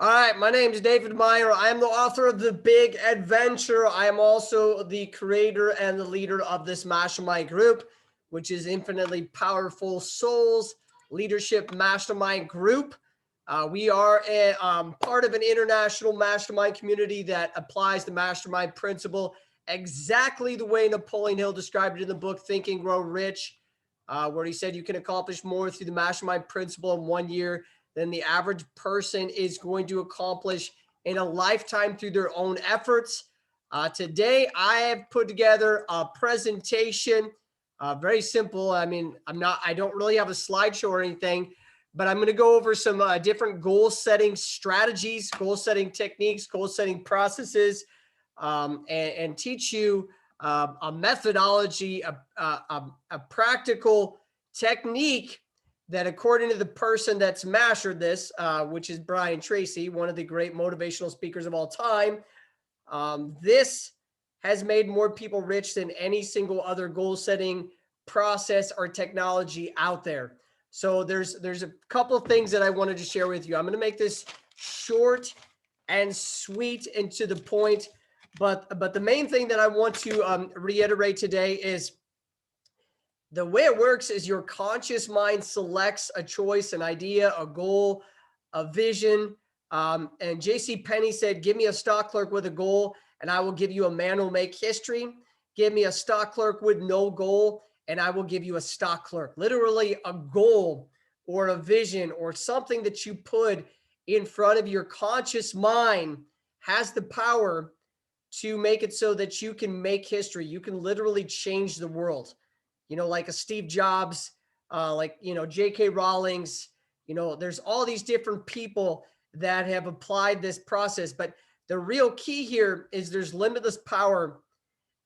All right, my name is David Meyer. I am the author of The Big Adventure. I am also the creator and the leader of this mastermind group, which is Infinitely Powerful Souls Leadership Mastermind Group. We are part of an international mastermind community that applies the mastermind principle exactly the way Napoleon Hill described it in the book Think and Grow Rich, where he said you can accomplish more through the mastermind principle in 1 year than the average person is going to accomplish in a lifetime through their own efforts. Today, I have put together a presentation, very simple. I don't really have a slideshow or anything, but I'm going to go over some different goal setting strategies, goal setting techniques, goal setting processes, and teach you a methodology, a practical technique that, according to the person that's mastered this, which is Brian Tracy, one of the great motivational speakers of all time, this has made more people rich than any single other goal setting process or technology out there. So there's a couple of things that I wanted to share with you. I'm going to make this short and sweet and to the point, but the main thing that I want to reiterate today is the way it works is your conscious mind selects a choice, an idea, a goal, a vision. And J.C. Penney said, give me a stock clerk with a goal, and I will give you a man who'll make history. Give me a stock clerk with no goal, and I will give you a stock clerk. Literally a goal or a vision or something that you put in front of your conscious mind has the power to make it so that you can make history. You can literally change the world, like a Steve Jobs, J.K. Rowling's, there's all these different people that have applied this process. But the real key here is there's limitless power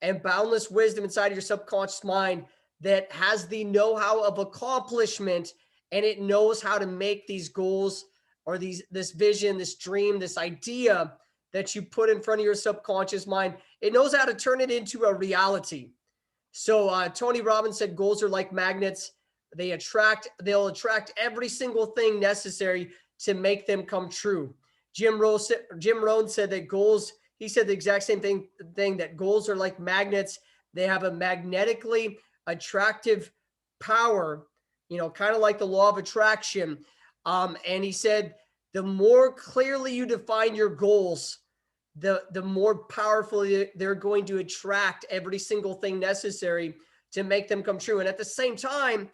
and boundless wisdom inside of your subconscious mind that has the know-how of accomplishment, and it knows how to make these goals or this vision, this dream, this idea that you put in front of your subconscious mind. It knows how to turn it into a reality. So Tony Robbins said goals are like magnets. They'll attract every single thing necessary to make them come true. Jim Rohn said that goals, he said the exact same thing, that goals are like magnets. They have a magnetically attractive power, kind of like the law of attraction. And he said, the more clearly you define your goals, the more powerfully they're going to attract every single thing necessary to make them come true. And at the same time,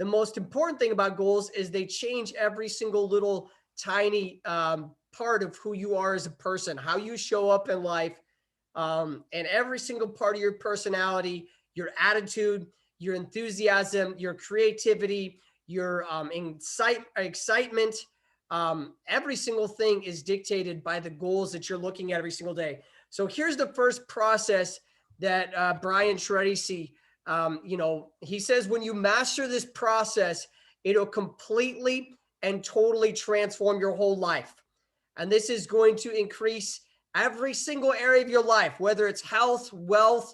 the most important thing about goals is they change every single little tiny part of who you are as a person, how you show up in life, and every single part of your personality, your attitude, your enthusiasm, your creativity, your excitement. Every single thing is dictated by the goals that you're looking at every single day. So here's the first process that Brian Tracy, he says, when you master this process, it'll completely and totally transform your whole life. And this is going to increase every single area of your life, whether it's health, wealth,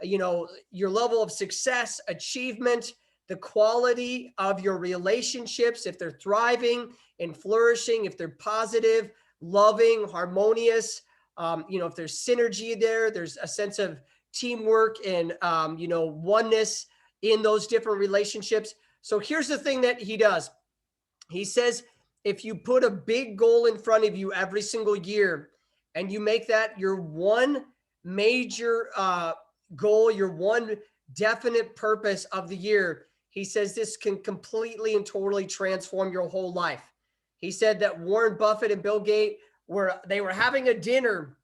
your level of success, achievement, the quality of your relationships, if they're thriving and flourishing, if they're positive, loving, harmonious, if there's synergy there, there's a sense of teamwork and, oneness in those different relationships. So here's the thing that he does. He says, if you put a big goal in front of you every single year and you make that your one major goal, your one definite purpose of the year, he says this can completely and totally transform your whole life. He said that Warren Buffett and Bill Gates were having a dinner,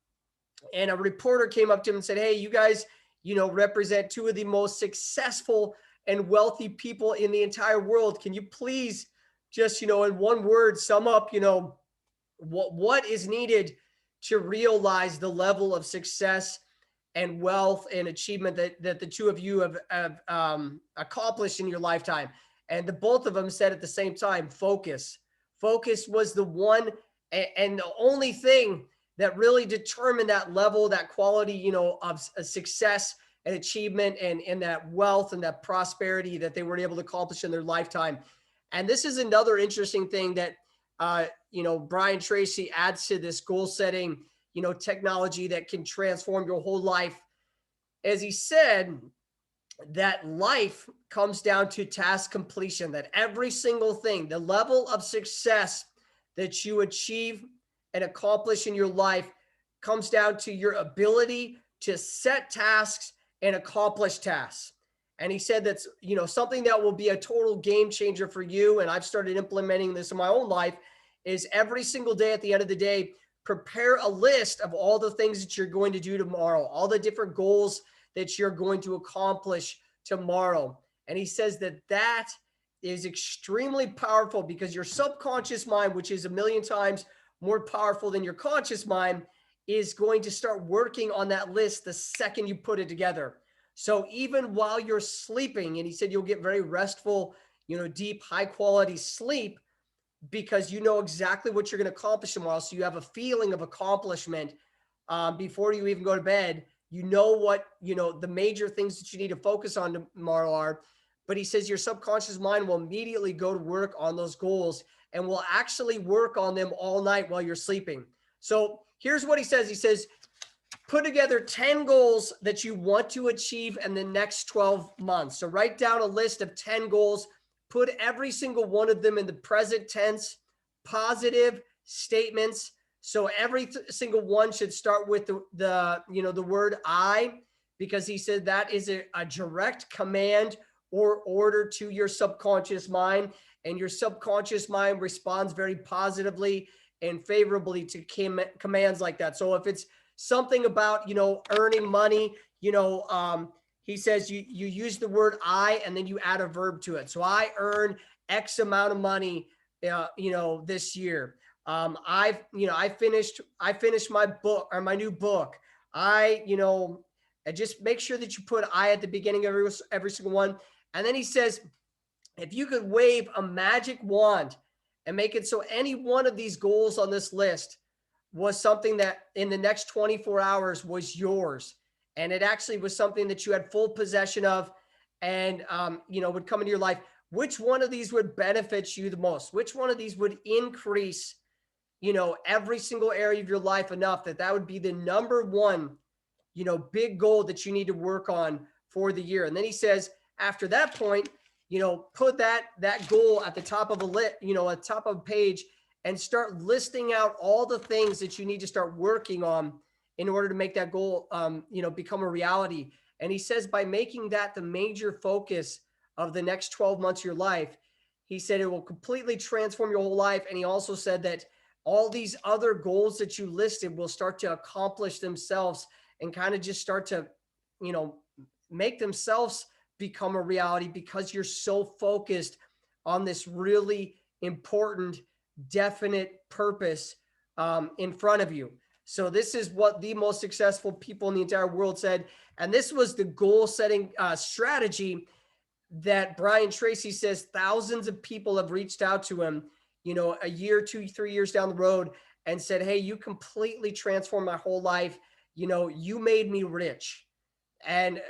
and a reporter came up to him and said, hey, you guys, represent two of the most successful and wealthy people in the entire world. Can you please just, in one word, sum up, what is needed to realize the level of success and wealth and achievement that the two of you have accomplished in your lifetime? And the both of them said at the same time, focus. Focus was the one and the only thing that really determined that level, that quality, of success and achievement and that wealth and that prosperity that they were able to accomplish in their lifetime. And this is another interesting thing that Brian Tracy adds to this goal setting, technology that can transform your whole life. As he said, that life comes down to task completion, that every single thing, the level of success that you achieve and accomplish in your life comes down to your ability to set tasks and accomplish tasks. And he said that's, something that will be a total game changer for you. And I've started implementing this in my own life is every single day at the end of the day, prepare a list of all the things that you're going to do tomorrow, all the different goals that you're going to accomplish tomorrow. And he says that is extremely powerful because your subconscious mind, which is a million times more powerful than your conscious mind, is going to start working on that list the second you put it together. So even while you're sleeping, and he said you'll get very restful, deep, high quality sleep because you know exactly what you're going to accomplish tomorrow. So you have a feeling of accomplishment before you even go to bed. You know what, the major things that you need to focus on tomorrow are. But he says your subconscious mind will immediately go to work on those goals and will actually work on them all night while you're sleeping. So here's what he says. He says, put together 10 goals that you want to achieve in the next 12 months. So write down a list of 10 goals, put every single one of them in the present tense, positive statements. So every single one should start with the word I, because he said that is a direct command or order to your subconscious mind, and your subconscious mind responds very positively and favorably to commands like that. So if it's something about, earning money, he says you use the word I and then you add a verb to it. So I earn X amount of money, this year. I finished my book or my new book. And just make sure that you put I at the beginning of every single one. And then he says, if you could wave a magic wand and make it so any one of these goals on this list was something that in the next 24 hours was yours, and it actually was something that you had full possession of and, would come into your life, which one of these would benefit you the most? Which one of these would increase, every single area of your life enough that would be the number one, big goal that you need to work on for the year? And then he says, after that point, put that goal at the top of at top of a page and start listing out all the things that you need to start working on in order to make that goal, become a reality. And he says, by making that the major focus of the next 12 months of your life, he said it will completely transform your whole life. And he also said that all these other goals that you listed will start to accomplish themselves and kind of just start to, make themselves become a reality because you're so focused on this really important, definite purpose in front of you. So this is what the most successful people in the entire world said. And this was the goal setting strategy that Brian Tracy says thousands of people have reached out to him, a year, 2, 3 years down the road and said, hey, you completely transformed my whole life. You made me rich. And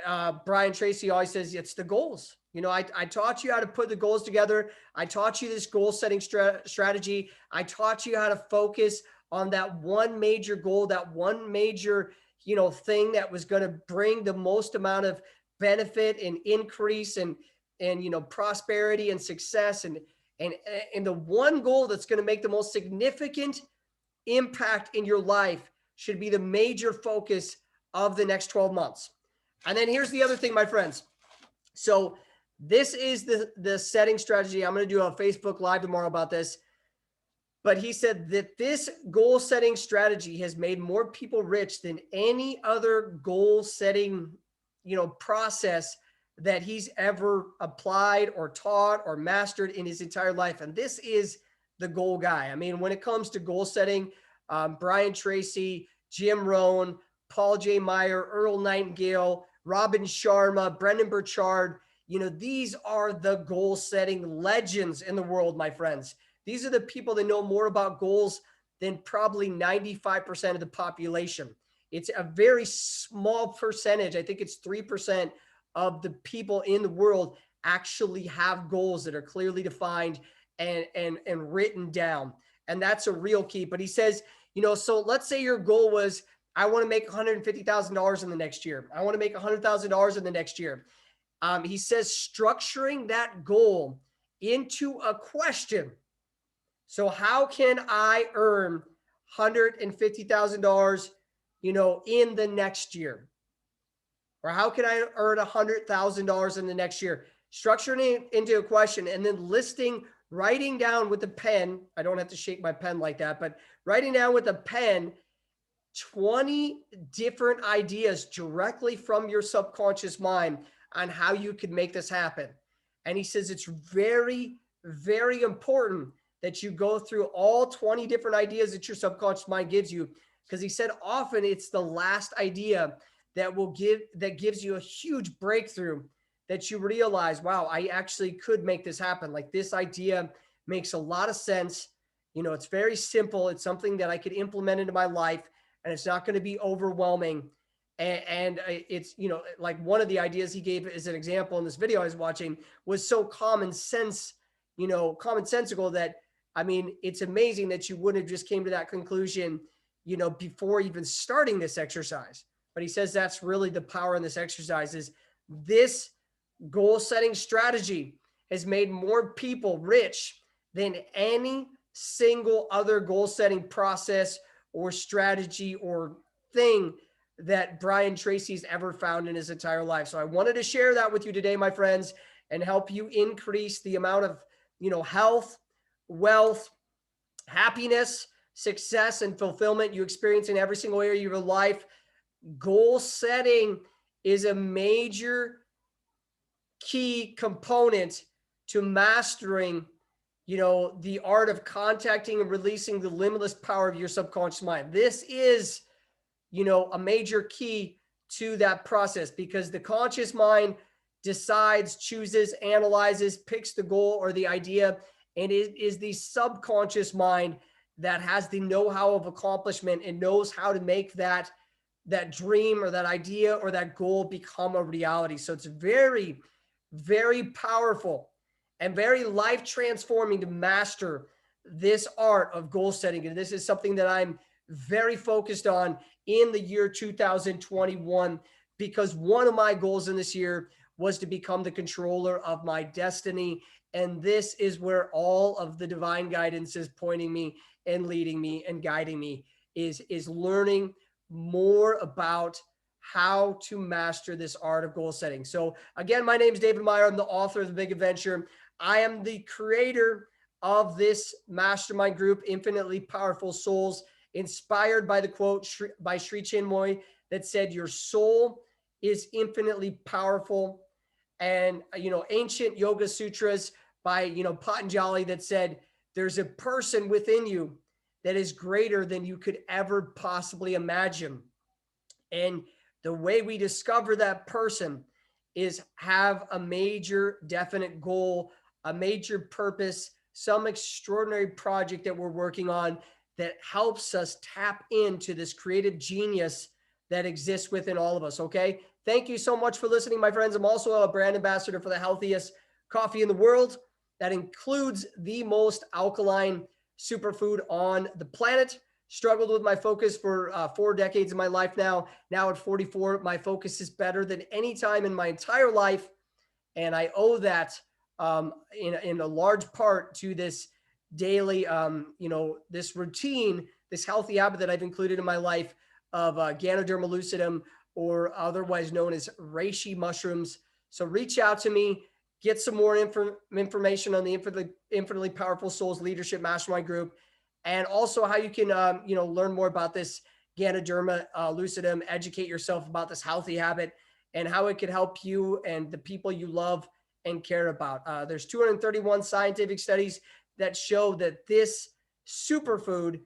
Brian Tracy always says, it's the goals. I taught you how to put the goals together. I taught you this goal setting strategy. I taught you how to focus on that one major goal, that one major, thing that was going to bring the most amount of benefit and increase and prosperity and success. And the one goal that's going to make the most significant impact in your life should be the major focus of the next 12 months. And then here's the other thing, my friends. So this is the setting strategy. I'm going to do a Facebook Live tomorrow about this. But he said that this goal setting strategy has made more people rich than any other goal setting, process that he's ever applied or taught or mastered in his entire life. And this is the goal guy. I mean, when it comes to goal setting, Brian Tracy, Jim Rohn, Paul J. Meyer, Earl Nightingale, Robin Sharma, Brendan Burchard, these are the goal setting legends in the world, my friends. These are the people that know more about goals than probably 95% of the population. It's a very small percentage. I think it's 3% of the people in the world actually have goals that are clearly defined and written down. And that's a real key. But he says, you know, so let's say your goal was, I want to make $150,000 in the next year. I want to make $100,000 in the next year. He says structuring that goal into a question. So how can I earn $150,000, you know, in the next year? Or how can I earn $100,000 in the next year? Structuring it into a question and then writing down with a pen. I don't have to shake my pen like that, but writing down with a pen 20 different ideas directly from your subconscious mind on how you could make this happen. And he says it's very, very important that you go through all 20 different ideas that your subconscious mind gives you, because he said often it's the last idea that gives you a huge breakthrough, that you realize, wow, I actually could make this happen. Like, this idea makes a lot of sense. You know, it's very simple. It's something that I could implement into my life, and it's not going to be overwhelming. And it's, you know, like one of the ideas he gave as an example in this video I was watching was so common sense, you know, commonsensical that, I mean, it's amazing that you wouldn't have just came to that conclusion, you know, before even starting this exercise. But he says that's really the power in this exercise, is this goal setting strategy has made more people rich than any single other goal setting process or strategy or thing that Brian Tracy's ever found in his entire life. So I wanted to share that with you today, my friends, and help you increase the amount of, you know, health, wealth, happiness, success, and fulfillment you experience in every single area of your life. Goal setting is a major key component to mastering, you know, the art of contacting and releasing the limitless power of your subconscious mind. This is, you know, a major key to that process, because the conscious mind decides, chooses, analyzes, picks the goal or the idea, and it is the subconscious mind that has the know-how of accomplishment and knows how to make that dream or that idea or that goal become a reality. So it's very, very powerful and very life transforming to master this art of goal setting. And this is something that I'm very focused on in the year 2021, because one of my goals in this year was to become the controller of my destiny. And this is where all of the divine guidance is pointing me and leading me and guiding me, is learning more about how to master this art of goal setting. So again, my name is David Meyer. I'm the author of The Big Adventure. I am the creator of this mastermind group, Infinitely Powerful Souls, inspired by the quote by Sri Chinmoy that said, your soul is infinitely powerful. And, you know, ancient yoga sutras by, you know, Patanjali that said, there's a person within you that is greater than you could ever possibly imagine. And the way we discover that person is have a major definite goal, a major purpose, some extraordinary project that we're working on that helps us tap into this creative genius that exists within all of us. Okay. Thank you so much for listening, my friends. I'm also a brand ambassador for the healthiest coffee in the world. That includes the most alkaline superfood on the planet. Struggled with my focus for 4 decades of my life now. Now at 44, my focus is better than any time in my entire life. And I owe that in a large part to this daily, you know, this routine, this healthy habit that I've included in my life of ganoderma lucidum, or otherwise known as reishi mushrooms. So reach out to me. Get some more information on the Infinitely Powerful Souls Leadership Mastermind Group, and also how you can, you know, learn more about this ganoderma lucidum, educate yourself about this healthy habit and how it can help you and the people you love and care about. There's 231 scientific studies that show that this superfood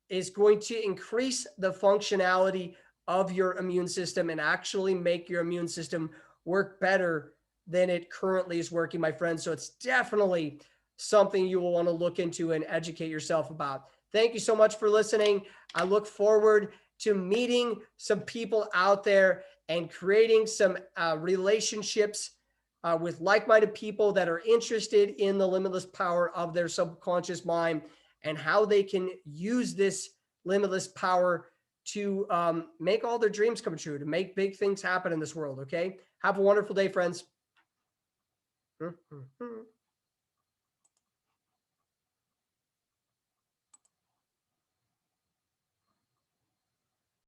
is going to increase the functionality of your immune system and actually make your immune system work better than it currently is working, my friends. So it's definitely something you will want to look into and educate yourself about. Thank you so much for listening. I look forward to meeting some people out there and creating some relationships with like-minded people that are interested in the limitless power of their subconscious mind and how they can use this limitless power to make all their dreams come true, to make big things happen in this world. Okay. Have a wonderful day, friends.